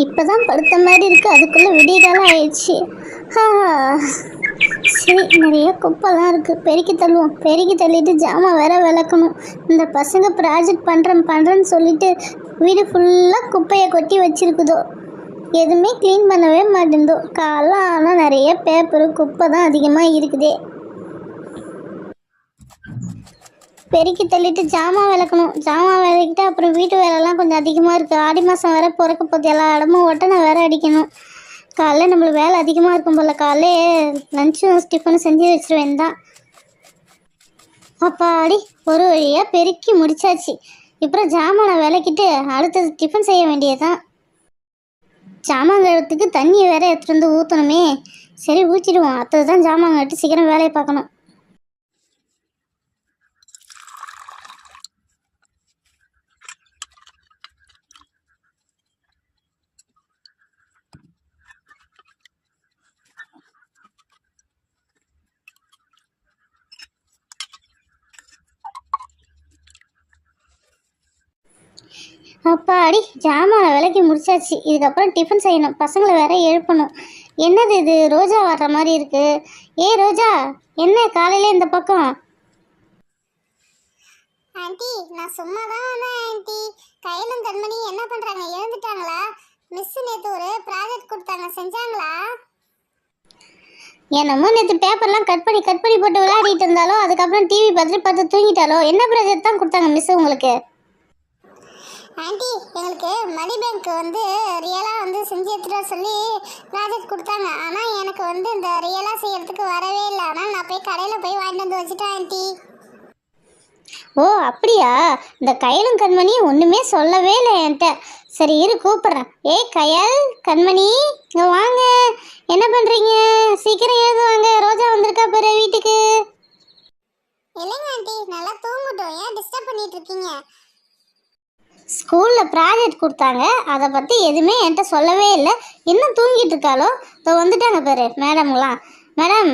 இப்பதான் படுத்த மாதிரி இருக்கு, அதுக்குள்ள விடிய காலம் ஆயிடுச்சு. சரி, நிறைய குப்பைலாம் இருக்கு, பெருக்கி தள்ளுவோம். பெருக்கி தள்ளிட்டு ஜாமான் வேற விளக்கணும். இந்த பசங்க ப்ராஜெக்ட் பண்றேன்னு சொல்லிட்டு வீடு ஃபுல்லாக குப்பையை கொட்டி வச்சிருக்குதோ, எதுவுமே க்ளீன் பண்ணவே மாட்டேந்தோ. காலம் ஆனால் நிறைய பேப்பரு குப்பை தான் அதிகமாக இருக்குதே. பெருக்கி தள்ளிட்டு ஜாமான் விளக்கணும். ஜாமான் விளக்கிட்டு அப்புறம் வீட்டு வேலைலாம் கொஞ்சம் அதிகமாக இருக்குது. ஆடி மாதம் வேற பிறக்க போகுது, எல்லா இடமும் ஒட்டனை வேற அடிக்கணும். காலைல நம்மளுக்கு வேலை அதிகமாக இருக்கும் போல். காலைலே லஞ்சும் டிஃபனும் செஞ்சு வச்சிருவேன் தான். அப்பாடி ஒரு வழியாக பெருக்கி முடிச்சாச்சு. இப்போ ஜாமானை விளக்கிட்டு அடுத்தது டிஃபன் செய்ய வேண்டியதுதான். ஜாமான் கழுவுறதுக்கு தண்ணியை வேற எடுத்துகிட்டு வந்து ஊற்றணுமே. சரி ஊற்றிடுவோம், அடுத்தது தான் ஜாமான் கழுவிட்டு சீக்கிரம் வேலையை பார்க்கணும். அப்பாடி ஜாமானை விலைக்கு முடிச்சாச்சு. இதுக்கப்புறம் டிஃபன் செய்யணும், பசங்களை வேற எழுப்பணும். என்னது இது, ரோஜா வர்ற மாதிரி இருக்கு. ரோஜா, என்ன காலையில இந்த பக்கம்? ஆண்டி, நான் சும்மா தான் வந்தேன் ஆண்டி. கையிலும் தன்மணி என்ன பண்றாங்க, எழுந்துட்டாங்களா? மிஸ் நேற்று ஒரு ப்ராஜெக்ட் கொடுத்தாங்க, செஞ்சாங்களா? என்னமோ நேற்று பேப்பர்லாம் கட் பண்ணி போட்டு விளையாடிட்டு இருந்தாலோ, அதுக்கப்புறம் டிவி பார்த்து தூங்கிட்டாலோ. என்ன ப்ராஜெக்ட் தான் கொடுத்தாங்க மிஸ் உங்களுக்கு? ஆண்டி, எங்களுக்கு மணி பேங்க் ரியலாக செஞ்சு எடுத்துகிட்டு சொல்லி ப்ராஜெக்ட் கொடுத்தாங்க. ஆனால் எனக்கு இந்த ரியலாக செய்யறதுக்கு வரவே இல்லை. ஆனால் நான் போய் கடையில் போய் வாங்கிட்டு வந்து வச்சுட்டேன் ஆண்டி. ஓ அப்படியா? இந்த கயலும் கண்மணி ஒன்றுமே சொல்லவே இல்லை என்கிட்ட. சரி இரு கூப்பிட்றேன். கயல், கண்மணி, இங்கே வாங்க. என்ன பண்ணுறீங்க? சீக்கிரம் எழுதுவாங்க, ரோஜா வந்திருக்கா பாரு வீட்டுக்கு. இல்லைங்க ஆண்டி, நல்லா தூங்கட்டும், ஏன் டிஸ்டர்ப் பண்ணிட்டு இருக்கீங்க? ஸ்கூலில் ப்ராஜெக்ட் கொடுத்தாங்க, அதை பற்றி எதுவுமே என்கிட்ட சொல்லவே இல்லை. இன்னும் தூங்கிட்டு இருக்காளோ? இப்போ வந்துட்டாங்க பாரு மேடம்லாம். மேடம்,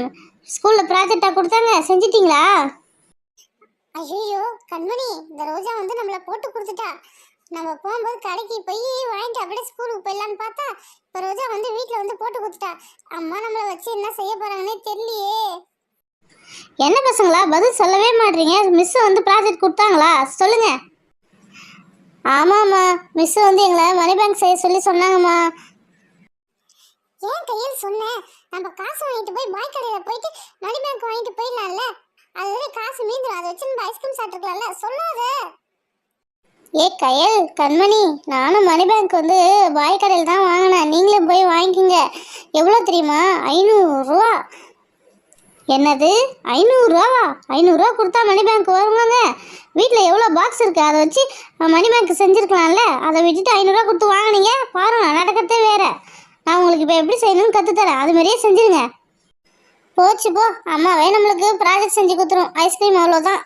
ஸ்கூலில் ப்ராஜெக்டாக கொடுத்தாங்க, செஞ்சிட்டிங்களா? ஐயோ கண்மணி, இந்த ரோஜா நம்மளை போட்டு கொடுத்துட்டா. நம்ம போகும்போது கடைக்கு போய் வாங்கிட்டு அப்படியே ஸ்கூலுக்கு போயிடலான்னு பார்த்தா, இப்போ ரோஜா வீட்டில் போட்டு கொடுத்துட்டா. அம்மா நம்மளை வச்சு என்ன செய்ய போகிறாங்கன்னே தெரியலையே. என்ன பசங்களா பதில் சொல்லவே மாட்டீங்க? மிஸ் ப்ராஜெக்ட் கொடுத்தாங்களா? சொல்லுங்கள். ஆமாம்மா, மிஸ் எங்களை மணி பேங்க் செய்ய சொல்லி சொன்னாங்கம்மா. ஏன் கையில் சொன்னேன்? நம்ம காசு வாங்கிட்டு போய் பாய் கடையில் போயிட்டு மணி பேங்க் வாங்கிட்டு போயிடலாம்ல. அது காசு மீந்துடும், அதை வச்சு நம்ம ஐஸ்கிரீம் சாப்பிட்டுக்கலாம்ல. சொல்லாத. கயல், கண்மணி, நானும் மணி பேங்க் பாய் கடையில் தான் வாங்கினேன். நீங்களும் போய் வாங்கிக்கிங்க. எவ்வளோ தெரியுமா? 500 ரூபா. என்னது 500 ரூபாவா? 500 ரூபா கொடுத்தா மணி பேங்க் வருவாங்க? வீட்டில் எவ்வளோ பாக்ஸ் இருக்குது, அதை வச்சு மணி பேங்க் செஞ்சுருக்கலாம்ல. அதை விட்டுட்டு 500 ரூபா கொடுத்து வாங்கினீங்க பாருங்க, நடக்கிறதே வேறு. நான் உங்களுக்கு இப்போ எப்படி செய்யணும்னு கற்றுத்தரேன், அது மாதிரியே செஞ்சுருங்க. போச்சு போ, அம்மாவே நம்மளுக்கு ப்ராஜெக்ட் செஞ்சு கொடுத்துரும். ஐஸ்கிரீம் அவ்வளோதான்.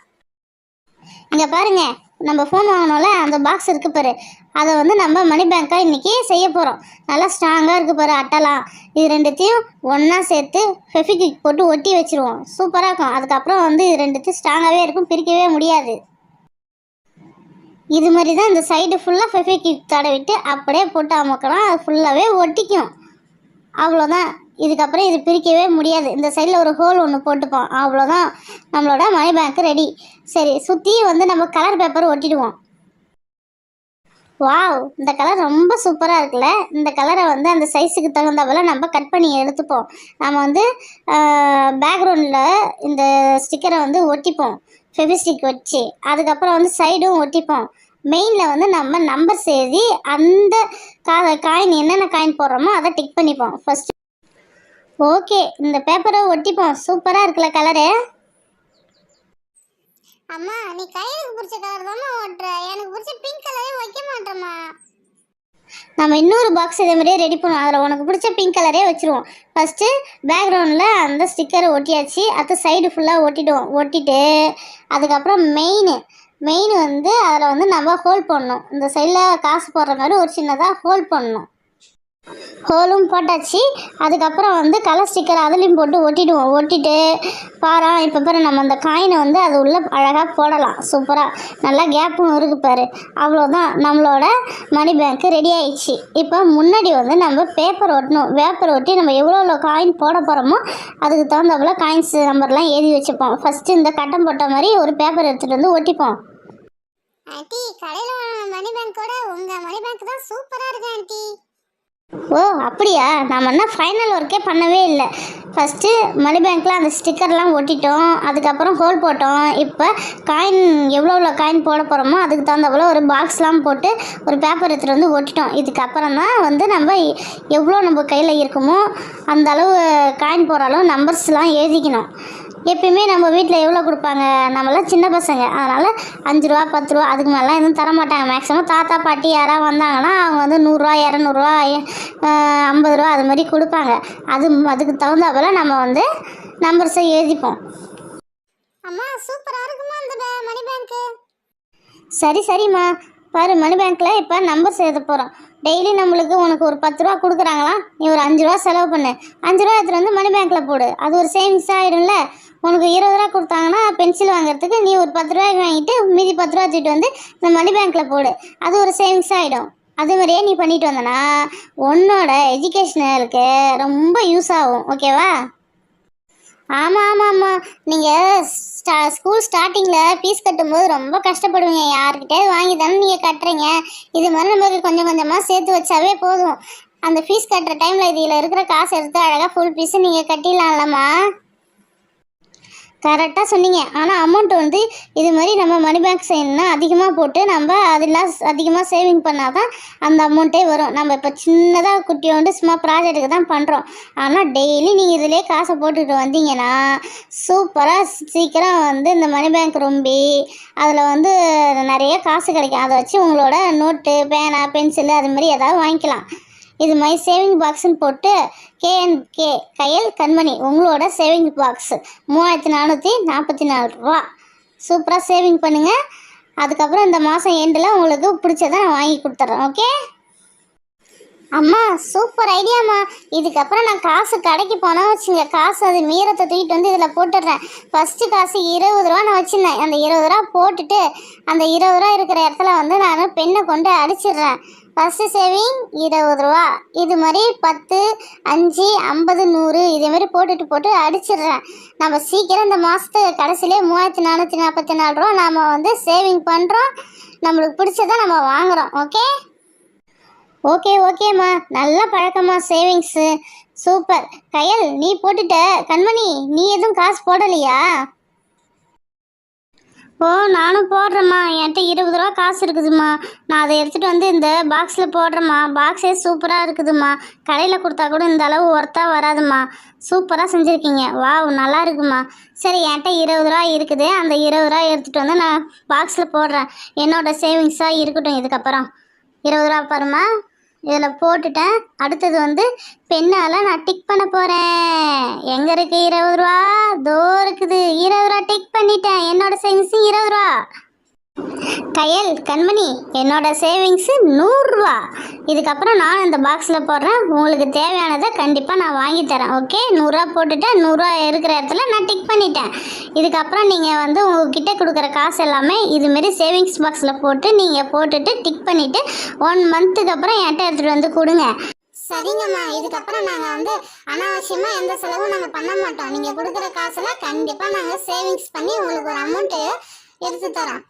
இங்கே பாருங்க, நம்ம ஃபோன் வாங்கினோம்ல, அந்த பாக்ஸ் இருக்குது பாரு, அதை நம்ம மணி பேங்க்காக இன்றைக்கி செய்ய போகிறோம். நல்லா ஸ்ட்ராங்காக இருக்குது பாரு அட்டலாம். இது ரெண்டுத்தையும் ஒன்றா சேர்த்து ஃபெவிக்விக் போட்டு ஒட்டி வச்சுருவோம். சூப்பராக இருக்கும். அதுக்கப்புறம் இது ரெண்டுத்தையும் ஸ்ட்ராங்காகவே இருக்கும், பிரிக்கவே முடியாது. இது மாதிரி தான் இந்த சைடு ஃபுல்லாக ஃபெவிக்விக் தடவிட்டு அப்படியே போட்டு அமுக்கலாம், அது ஃபுல்லாகவே ஒட்டிக்கும். அவ்வளோதான். இதுக்கப்புறம் இது பிரிக்கவே முடியாது. இந்த சைடில் ஒரு ஹோல் ஒன்று போட்டுப்போம், அவ்வளோதான். நம்மளோட மணி பேங்க் ரெடி. சரி, சுற்றி நம்ம கலர் பேப்பர் ஒட்டிடுவோம். வாவ், இந்த கலர் ரொம்ப சூப்பராக இருக்குல்ல. இந்த கலரை அந்த சைஸுக்கு தகுந்தபோல் நம்ம கட் பண்ணி எடுத்துப்போம். நம்ம பேக்ரவுண்டில் இந்த ஸ்டிக்கரை ஒட்டிப்போம் ஃபெவிஸ்டிக் வச்சு. அதுக்கப்புறம் சைடும் ஒட்டிப்போம். மெயினில் நம்ம நம்பர்ஸ் எழுதி அந்த காயின் என்னென்ன காயின் போடுறோமோ அதை டிக் பண்ணிப்போம் ஃபஸ்ட்டு. ஓகே, இந்த பேப்பரை ஒட்டிப்போம். சூப்பராக இருக்குல்ல கலரு? அம்மா, நீ கையிலுக்கு பிடிச்ச கலர் தானே ஓட்டுற, எனக்கு பிடிச்ச பிங்க் கலரே வைக்க மாட்டேம்மா. நம்ம இன்னொரு பாக்ஸ் இதே மாதிரியே ரெடி பண்ணுவோம், அதில் உனக்கு பிடிச்ச பிங்க் கலரே வச்சுருவோம். ஃபஸ்ட்டு பேக்ரவுண்டில் அந்த ஸ்டிக்கரை ஒட்டியாச்சு, அது சைடு ஃபுல்லாக ஒட்டிடுவோம். ஒட்டிட்டு அதுக்கப்புறம் மெயின் அதில் நம்ம ஹோல் பண்ணணும். இந்த சைடில் காசு போடுற மாதிரி ஒரு சின்னதாக ஹோல் பண்ணணும். ஹோலும் போட்டாச்சு. அதுக்கப்புறம் வந்து கலர் ஸ்டிக்கர் அதுலேயும் போட்டு ஒட்டிடுவோம். ஒட்டிட்டு பாரா இப்போ பாரு நம்ம அந்த காயினை வந்து அது உள்ளே அழகாக போடலாம். சூப்பராக நல்லா கேப்பும் இருக்குது பாரு. அவ்வளோதான், நம்மளோட மணி பேங்க்கு ரெடி ஆயிடுச்சு. இப்போ முன்னாடி வந்து நம்ம பேப்பர் ஒட்டணும். பேப்பர் ஒட்டி நம்ம எவ்வளோ காயின் போட போகிறோமோ அதுக்கு தகுந்தபோல காயின்ஸ் நம்பர்லாம் எழுதி வச்சுப்போம். ஃபஸ்ட்டு இந்த கட்டம் போட்ட மாதிரி ஒரு பேப்பர் எடுத்துகிட்டு வந்து ஒட்டிப்போம். ஆண்டி, கடையில் வாங்கின மணி பேங்கோட உங்கள் மணி பேங்க் தான் சூப்பராக இருக்கு ஆண்டி. ஓ அப்படியா? நம்ம என்ன ஃபைனல் ஒர்க்கே பண்ணவே இல்லை. ஃபஸ்ட்டு மணி பேங்க்கில் அந்த ஸ்டிக்கர்லாம் ஒட்டிட்டோம். அதுக்கப்புறம் ஹோல் போட்டோம். இப்போ காயின் எவ்வளோ காயின் போட போகிறோமோ அதுக்கு தகுந்தபோல ஒரு பாக்ஸ்லாம் போட்டு ஒரு பேப்பர் எடுத்துகிட்டு வந்து ஒட்டிட்டோம். இதுக்கப்புறம் தான் வந்து நம்ம எவ்வளோ நம்ம கையில் இருக்குமோ அந்த அளவு காயின் போகிற அளவு நம்பர்ஸ்லாம் எழுதிக்கணும். எப்பயுமே நம்ம வீட்டில் எவ்வளோ கொடுப்பாங்க, நம்மளாம் சின்ன பசங்க, அதனால் 5 ரூபா 10 ரூபா அதுக்கு மேலாம் எதுவும் தரமாட்டாங்க. மேக்ஸிமம் தாத்தா பாட்டி யாராவது வந்தாங்கன்னா அவங்க வந்து 100 ரூபா 200 ரூபா 50 ரூபா அது மாதிரி கொடுப்பாங்க. அதுக்கு தகுந்தாப்புல நம்ம வந்து நம்பர்ஸை எழுதிப்போம். அம்மா, சூப்பராக இருக்குமா இந்த மணி பேங்க்கு? சரிம்மா, பாரு மணி பேங்க்கில் இப்போ நம்பர்ஸ் எழுத போகிறோம். டெய்லி நம்மளுக்கு உனக்கு ஒரு 10 ரூபா கொடுக்குறாங்களா, நீ ஒரு 5 ரூபா செலவு பண்ணு. 5 ரூபா எடுத்துகிட்டு வந்து மணி பேங்க்கில் போடு. அது ஒரு சேவிங்ஸ் ஆகிடும்ல. உனக்கு 20 ரூபா கொடுத்தாங்கன்னா பென்சில் வாங்குறதுக்கு நீ ஒரு 10 ரூபாய்க்கு வாங்கிட்டு மீதி 10 ரூபா எடுத்துகிட்டு வந்து இந்த மணி பேங்க்கில் போடு. அது ஒரு சேவிங்ஸ் ஆகிடும். அதே மாதிரியே நீ பண்ணிட்டு வந்தனா உன்னோட எஜுகேஷனலுக்கு ரொம்ப யூஸ் ஆகும். ஓகேவா? ஆமாம், நீங்கள் ஸ்கூல் ஸ்டார்டிங்கில் ஃபீஸ் கட்டும்போது ரொம்ப கஷ்டப்படுவீங்க. யார்கிட்டே வாங்கி தானே நீங்கள் கட்டுறீங்க. இது மாதிரி நமக்கு கொஞ்சம் கொஞ்சமாக சேர்த்து வச்சாவே போதும். அந்த ஃபீஸ் கட்டுற டைமில் இதில் இருக்கிற காசு எடுத்து அழகாக ஃபுல் ஃபீஸு நீங்கள் கட்டிடலாம்லம்மா. கரெக்டாக சொன்னீங்க. ஆனால் அமௌண்ட் வந்து இது மாதிரி நம்ம மணி பேங்க் செய்யணும்னா அதிகமாக போட்டு நம்ம அதெல்லாம் அதிகமாக சேவிங் பண்ணால் தான் அந்த அமௌண்ட்டே வரும். நம்ம இப்போ சின்னதாக குட்டியோண்டு சும்மா ப்ராஜெக்ட்டுக்கு தான் பண்ணுறோம். ஆனால் டெய்லி நீங்கள் இதிலே காசை போட்டுக்கிட்டு வந்தீங்கன்னா சூப்பராக சீக்கிரம் வந்து இந்த மணி பேங்க் ரொம்பி அதில் வந்து நிறைய காசு கிடைக்கும். அதை வச்சு உங்களோட நோட்டு பேனா பென்சிலு அது மாதிரி ஏதாவது வாங்கிக்கலாம். இது மாதிரி சேவிங் பாக்ஸ்ன்னு போட்டு KNK கையல் கண்மணி உங்களோட சேவிங் பாக்ஸ் 3444 ரூபா. சூப்பராக சேவிங் பண்ணுங்கள். அதுக்கப்புறம் இந்த மாதம் எண்டில் உங்களுக்கு பிடிச்சதை நான் வாங்கி கொடுத்துட்றேன். ஓகே அம்மா, சூப்பர் ஐடியாம்மா. இதுக்கப்புறம் நான் காசு கடைக்கு போனால் வச்சுங்க, காசு அது மீறத்தை தூக்கிட்டு வந்து இதில் போட்டுடுறேன். ஃபஸ்ட்டு காசு 20 ரூபா நான் வச்சுருந்தேன். அந்த 20 ரூபா போட்டுட்டு அந்த 20 ரூபா இருக்கிற இடத்துல வந்து நான் பெண்ணை கொண்டு அடிச்சிடுறேன். ஃபஸ்ட்டு சேவிங் 20 ரூபா. இது மாதிரி 10 5 50 100 இதே மாதிரி போட்டு அடிச்சிடுறேன். நம்ம சீக்கிரம் இந்த மாதத்து கடைசியிலே 3444 ரூபா நாம் வந்து சேவிங் பண்ணுறோம். நம்மளுக்கு பிடிச்சதை நம்ம வாங்குகிறோம். ஓகேம்மா, நல்ல பழக்கம்மா சேவிங்ஸு. சூப்பர். கையல் நீ போட்டுட்ட. கண்மணி நீ எதுவும் காசு போடலையா? ஓ நானும் போடுறேம்மா. என்கிட்ட 20 ரூபா காசு இருக்குதும்மா. நான் அதை எடுத்துகிட்டு வந்து இந்த பாக்ஸில் போடுறேம்மா. பாக்ஸே சூப்பராக இருக்குதும்மா. கடையில் கொடுத்தா கூட இந்த அளவு ஒர்த்தாக வராதும்மா. சூப்பராக செஞ்சுருக்கீங்க. வாவ், நல்லா இருக்குமா. சரி, என்கிட்ட 20 ரூபா இருக்குது. அந்த 20 ரூபா எடுத்துகிட்டு வந்து நான் பாக்ஸில் போடுறேன். என்னோட சேவிங்ஸாக இருக்கட்டும். இதுக்கப்புறம் 20 ரூபா பாருமா, இதில் போட்டுட்டேன். அடுத்தது வந்து பெண்ணால் நான் டிக் பண்ண போகிறேன். எங்கே இருக்குது 20 ரூபா? தோ இருக்குது. 20 ரூபா டிக் பண்ணிட்டேன். என்னோட சேவிங்ஸு 20 ரூபா. கையல் கண்மணி என்னோட சேவிங்ஸு 100 ரூபா. இதுக்கப்புறம் நான் இந்த பாக்ஸில் போடுறேன். உங்களுக்கு தேவையானதை கண்டிப்பாக நான் வாங்கி தரேன். ஓகே, 100 ரூபா போட்டுட்டேன். 100 ரூபா இருக்கிற இடத்துல நான் டிக் பண்ணிட்டேன். இதுக்கப்புறம் நீங்கள் வந்து உங்ககிட்ட கொடுக்குற காசு எல்லாமே இதுமாரி சேவிங்ஸ் பாக்ஸில் போட்டு நீங்கள் போட்டுட்டு டிக் பண்ணிவிட்டு 1 மந்த்துக்கு அப்புறம் என்கிட்ட எடுத்துகிட்டு வந்து கொடுங்க. சரிங்கம்மா, இதுக்கப்புறம் நாங்கள் வந்து அனாவசியமாக எந்த செலவும் நாங்கள் பண்ண மாட்டோம். நீங்கள் கொடுக்குற காசில் கண்டிப்பாக நாங்கள் சேவிங்ஸ் பண்ணி உங்களுக்கு ஒரு அமௌண்ட்டு எடுத்து தரோம்.